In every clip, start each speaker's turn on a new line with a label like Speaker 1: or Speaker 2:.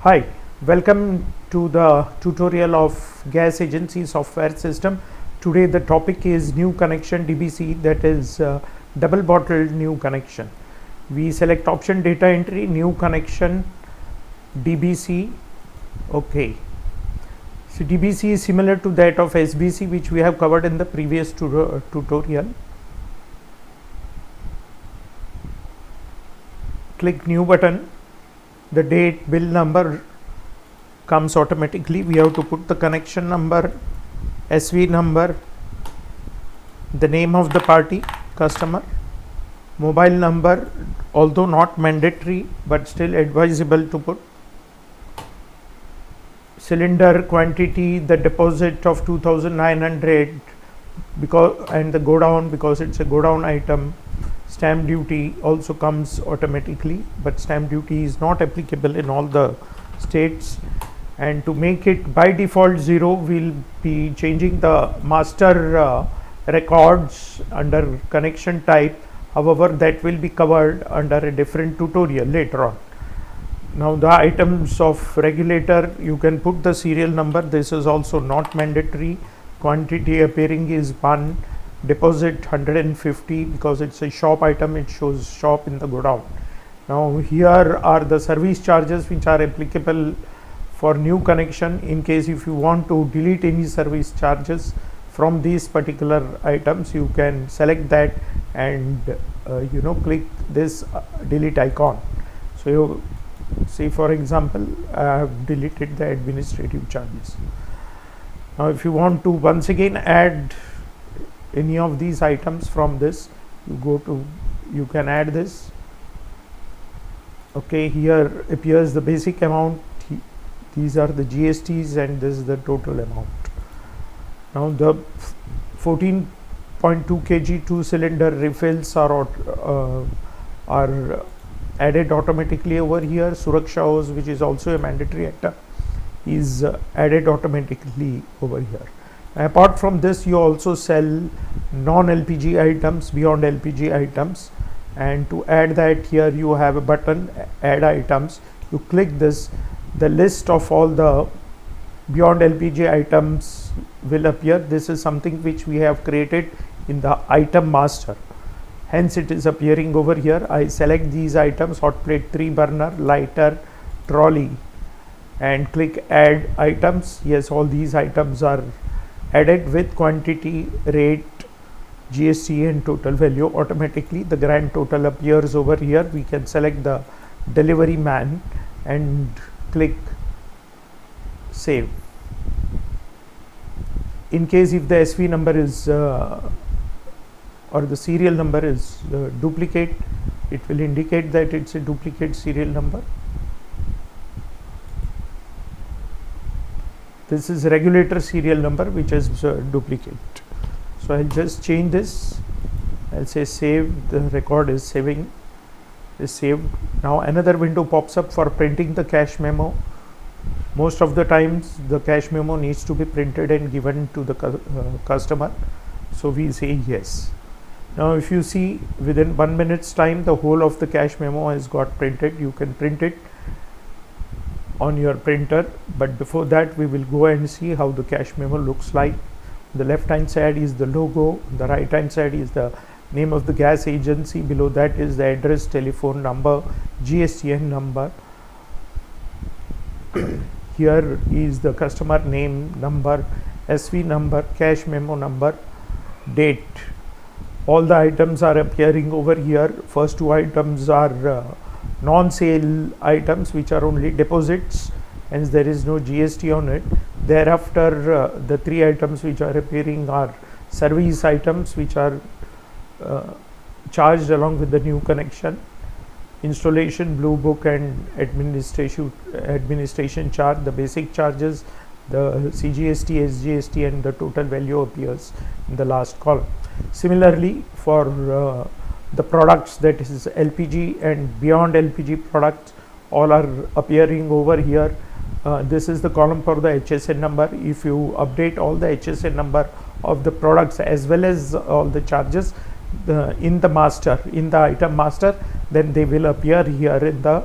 Speaker 1: Hi, welcome to the tutorial of gas agency software system. Today the topic is new connection DBC, that is double bottled new connection. We select option data entry, new connection DBC. Okay, so DBC is similar to that of SBC, which we have covered in the previous tutorial. Click new button. The date, bill number comes automatically. We have to put the connection number, SV number, the name of the party, customer, mobile number, although not mandatory but still advisable to put, cylinder quantity, the deposit of 2900 and the go down because it's a go down item. Stamp duty also comes automatically, but stamp duty is not applicable in all the states. And to make it by default 0, we'll be changing the master records under connection type. However, that will be covered under a different tutorial later on. Now the items of regulator, you can put the serial number. This is also not mandatory. Quantity appearing is 1. Deposit 150 because it's a shop item, it shows shop in the go down. Now here are the service charges which are applicable for new connection. In case if you want to delete any service charges from these particular items, you can select that and click this delete icon. So you see, for example, I have deleted the administrative charges. Now if you want to once again add any of these items from this, you can add this. Okay, here appears the basic amount. These are the GSTs and this is the total amount. Now the 14.2 kg 2-cylinder refills are added automatically over here. Suraksha hose, which is also a mandatory item, is added automatically over here. Apart from this, you also sell non-LPG items, beyond LPG items, and to add that, here you have a button, add items. You click this, the list of all the beyond LPG items will appear. This is something which we have created in the item master, hence it is appearing over here. I select these items: hot plate, 3 burner, lighter, trolley, and click add items. Yes, all these items are added with quantity, rate, GST and total value automatically. The grand total appears over here. We can select the delivery man and click save. In case if the SV number is or the serial number is duplicate, it will indicate that it's a duplicate serial number. This is regulator serial number, which is duplicate. So I'll just change this. I'll say save. The record is saved. Now another window pops up for printing the cash memo. Most of the times the cash memo needs to be printed and given to the customer. So we say yes. Now if you see, within 1 minute's time, the whole of the cash memo has got printed. You can print it on your printer, but before that we will go and see how the cash memo looks like. The left hand side is the logo, the right hand side is the name of the gas agency, below that is the address, telephone number, GSTN number. Here is the customer name, number, SV number, cash memo number, date. All the items are appearing over here. First 2 items are non-sale items, which are only deposits, hence there is no GST on it. Thereafter the 3 items which are appearing are service items, which are charged along with the new connection: installation, blue book, and administration charge. The basic charges, the CGST, SGST, and the total value appears in the last column. Similarly, for the products, that is LPG and beyond LPG products, all are appearing over here. This is the column for the HSN number. If you update all the HSN number of the products as well as all the charges in the item master, then they will appear here in the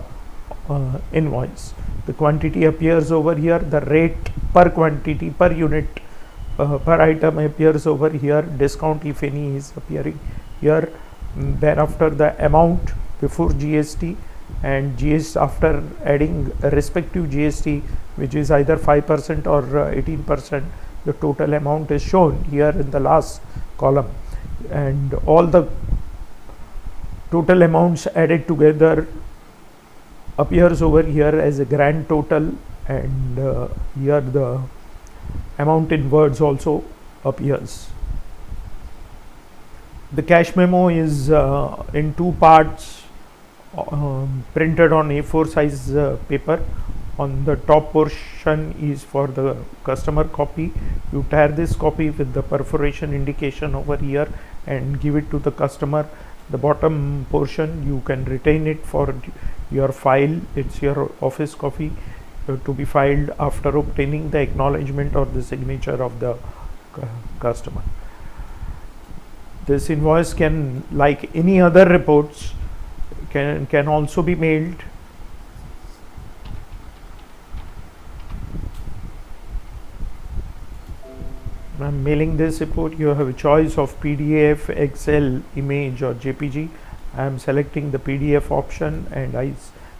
Speaker 1: invoice. the quantity appears over here, the rate per quantity per unit per item appears over here, discount if any is appearing here, thereafter the amount before GST and GST after adding a respective GST, which is either 5% or 18%. The total amount is shown here in the last column, and all the total amounts added together appears over here as a grand total, and here the amount in words also appears. The cash memo is in two parts, printed on A4 size paper. On the top portion is for the customer copy. You tear this copy with the perforation indication over here and give it to the customer. The bottom portion you can retain it for your file. It's your office copy to be filed after obtaining the acknowledgement or the signature of the customer. This invoice can, like any other reports, can also be mailed. I'm mailing this report. You have a choice of PDF, Excel, image or JPG. I am selecting the PDF option and I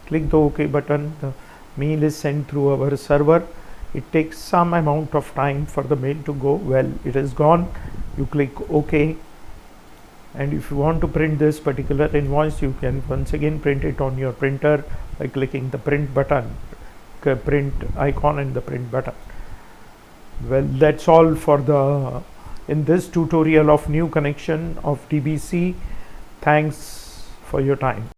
Speaker 1: click the OK button. The mail is sent through our server. It takes some amount of time for the mail to go. Well, it is gone. You click OK, and if you want to print this particular invoice, you can once again print it on your printer by clicking the print button, print icon and the print button. Well, that's all for the in this tutorial of new connection of DBC. Thanks for your time.